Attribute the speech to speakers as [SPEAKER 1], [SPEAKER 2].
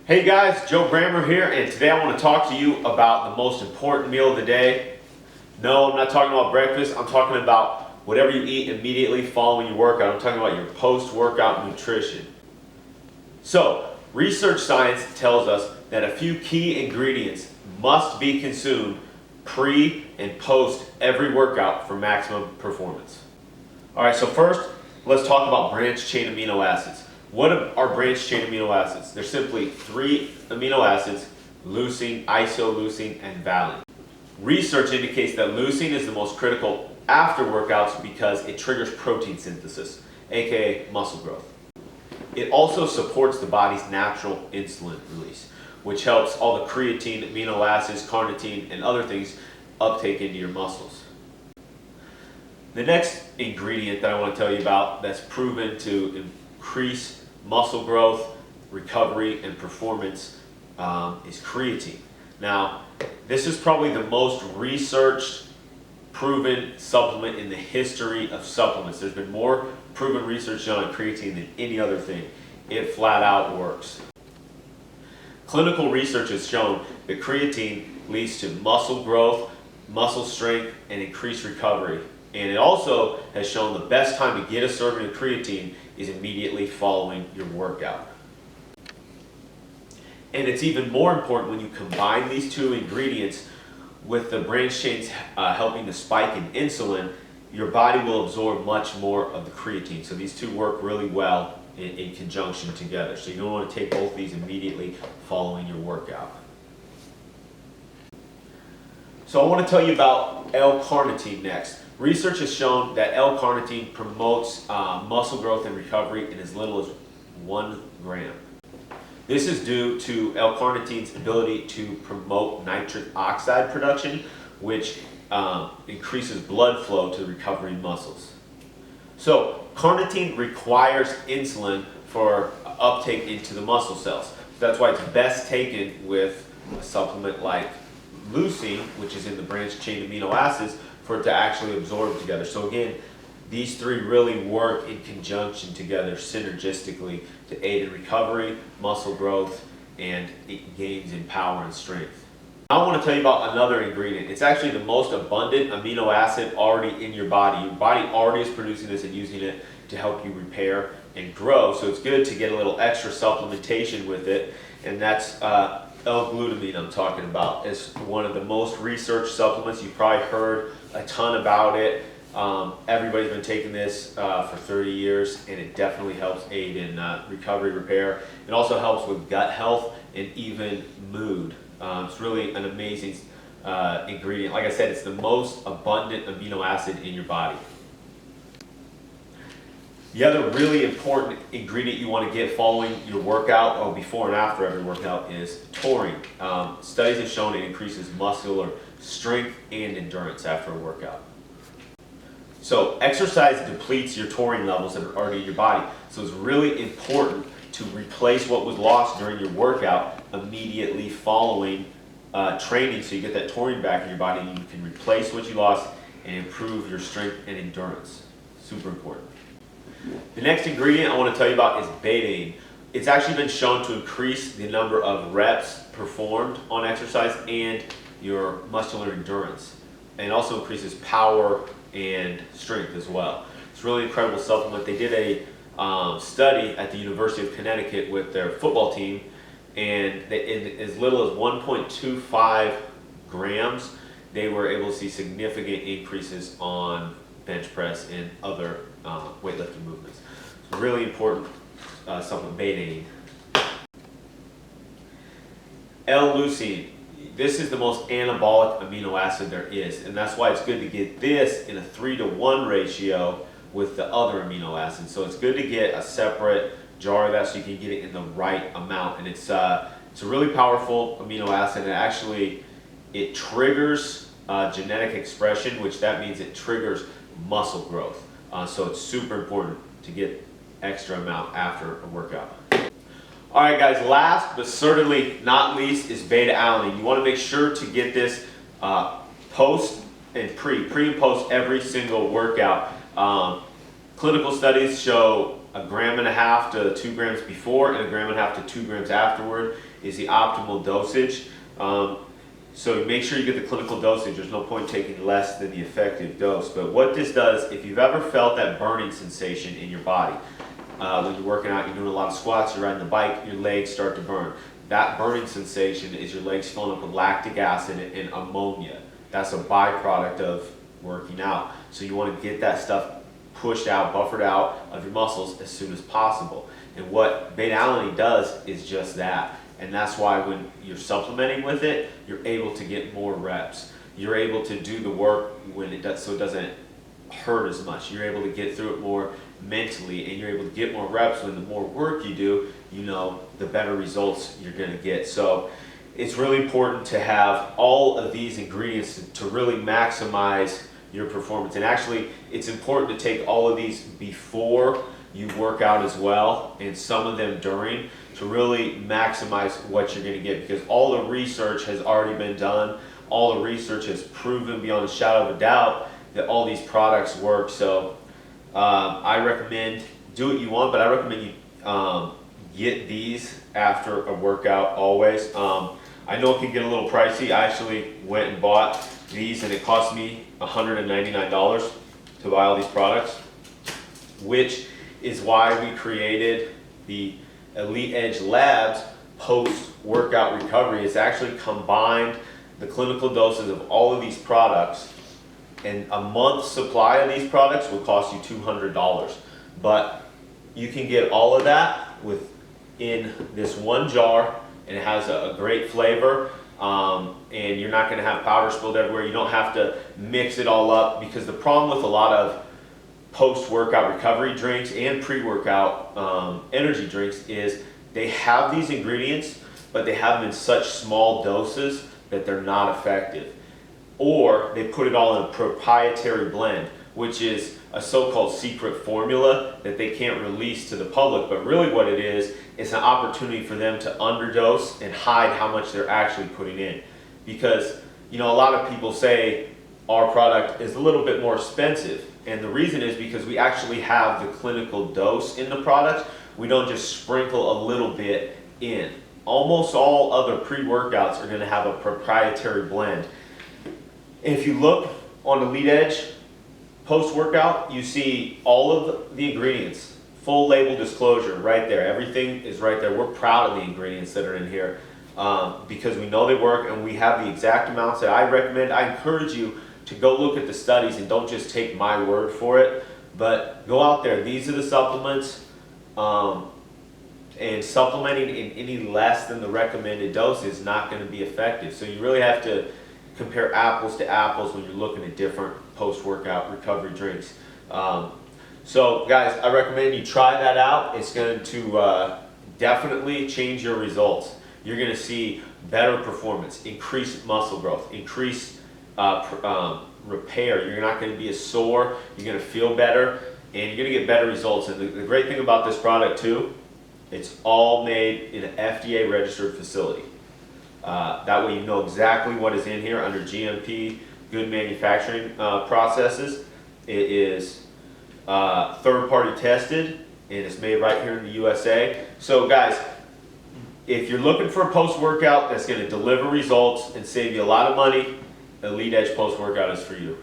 [SPEAKER 1] Hey guys, Joe Brammer here, and today I want to talk to you about the most important meal of the day. No, I'm not talking about breakfast. I'm talking about whatever you eat immediately following your workout. I'm talking about your post-workout nutrition. So, research science tells us that a few key ingredients must be consumed pre and post every workout for maximum performance. Alright, so first, let's talk about branched chain amino acids. What are branched chain amino acids? They're simply 3 amino acids: leucine, isoleucine, and valine. Research indicates that leucine is the most critical after workouts because it triggers protein synthesis, aka muscle growth. It also supports the body's natural insulin release, which helps all the creatine, amino acids, carnitine, and other things uptake into your muscles. The next ingredient that I want to tell you about that's proven to increase muscle growth, recovery, and performance is creatine. Now, this is probably the most researched, proven supplement in the history of supplements. There's been more proven research done on creatine than any other thing. It flat out works. Clinical research has shown that creatine leads to muscle growth, muscle strength, and increased recovery. And it also has shown the best time to get a serving of creatine is immediately following your workout. And it's even more important when you combine these two ingredients with the branched chains helping to spike in insulin. Your body will absorb much more of the creatine. So these two work really well in conjunction together. So you don't want to take both of these immediately following your workout. So I want to tell you about L-carnitine next. Research has shown that L-carnitine promotes muscle growth and recovery in as little as 1 gram. This is due to L-carnitine's ability to promote nitric oxide production, which increases blood flow to the recovery muscles. So, carnitine requires insulin for uptake into the muscle cells. That's why it's best taken with a supplement like leucine, which is in the branched chain amino acids, for it to actually absorb together. So again, these 3 really work in conjunction together synergistically to aid in recovery, muscle growth, and gains in power and strength. I want to tell you about another ingredient. It's actually the most abundant amino acid already in your body. Your body already is producing this and using it to help you repair and grow. So it's good to get a little extra supplementation with it, and that's L-glutamine I'm talking about. It's one of the most researched supplements. You've probably heard a ton about it. Everybody's been taking this for 30 years, and it definitely helps aid in recovery, repair. It also helps with gut health and even mood. It's really an amazing ingredient. Like I said, it's the most abundant amino acid in your body. The other really important ingredient you want to get following your workout or before and after every workout is taurine. Studies have shown it increases muscular strength and endurance after a workout. So exercise depletes your taurine levels that are already in your body. So it's really important to replace what was lost during your workout immediately following training, so you get that taurine back in your body and you can replace what you lost and improve your strength and endurance. Super important. The next ingredient I want to tell you about is BETA-ALANINE. It's actually been shown to increase the number of reps performed on exercise and your muscular endurance, and also increases power and strength as well. It's a really incredible supplement. They did a study at the University of Connecticut with their football team, and in as little as 1.25 grams, they were able to see significant increases on bench press and other weightlifting movements. It's a really important supplement, BETA-ALANINE. L-leucine. This is the most anabolic amino acid there is, and that's why it's good to get this in a 3-to-1 ratio with the other amino acids. So it's good to get a separate jar of that so you can get it in the right amount. And it's a really powerful amino acid, and it triggers genetic expression, which that means it triggers muscle growth. So it's super important to get extra amount after a workout. Alright guys, last but certainly not least is BETA-ALANINE. You want to make sure to get this post and pre and post every single workout. Clinical studies show 1.5 to 2 grams before and 1.5 to 2 grams afterward is the optimal dosage. So make sure you get the clinical dosage. There's no point taking less than the effective dose. But what this does, if you've ever felt that burning sensation in your body, when you're working out, you're doing a lot of squats, you're riding the bike, your legs start to burn. That burning sensation is your legs filling up with lactic acid and ammonia. That's a byproduct of working out. So you want to get that stuff pushed out, buffered out of your muscles as soon as possible. And what beta-alanine does is just that. And that's why when you're supplementing with it, you're able to get more reps. You're able to do the work when it does, so it doesn't hurt as much. You're able to get through it more mentally, and you're able to get more reps. When the more work you do, you know, the better results you're going to get. So it's really important to have all of these ingredients to really maximize your performance. And actually, it's important to take all of these before you work out as well, and some of them during, to really maximize what you're going to get, because all the research has already been done. All the research has proven beyond a shadow of a doubt that all these products work. So I recommend, do what you want, but I recommend you get these after a workout always. I know it can get a little pricey. I actually went and bought these, and it cost me $199 to buy all these products, which is why we created the Elite Edge Labs post-workout recovery. It's actually combined the clinical doses of all of these products, and a month's supply of these products will cost you $200. But you can get all of that within this one jar, and it has a great flavor. And you're not going to have powder spilled everywhere. You don't have to mix it all up, because the problem with a lot of post-workout recovery drinks and pre-workout energy drinks is they have these ingredients, but they have them in such small doses that they're not effective. Or they put it all in a proprietary blend, which is a so-called secret formula that they can't release to the public. But really what it is an opportunity for them to underdose and hide how much they're actually putting in. Because, you know, a lot of people say our product is a little bit more expensive. And the reason is because we actually have the clinical dose in the product. We don't just sprinkle a little bit in. Almost all other pre-workouts are going to have a proprietary blend. If you look on Elite Edge post-workout, you see all of the ingredients, full label disclosure right there. Everything is right there. We're proud of the ingredients that are in here because we know they work, and we have the exact amounts that I recommend. I encourage you to go look at the studies and don't just take my word for it, but go out there. These are the supplements, and supplementing in any less than the recommended dose is not going to be effective. So you really have to compare apples to apples when you're looking at different post-workout recovery drinks. So guys, I recommend you try that out. It's going to definitely change your results. You're going to see better performance, increased muscle growth, increased repair. You're not going to be as sore. You're going to feel better, and you're going to get better results. And the great thing about this product too, it's all made in an FDA registered facility. That way you know exactly what is in here under GMP, good manufacturing processes. It is third-party tested, and it's made right here in the USA. So guys, if you're looking for a post-workout that's going to deliver results and save you a lot of money, Elite Edge post-workout is for you.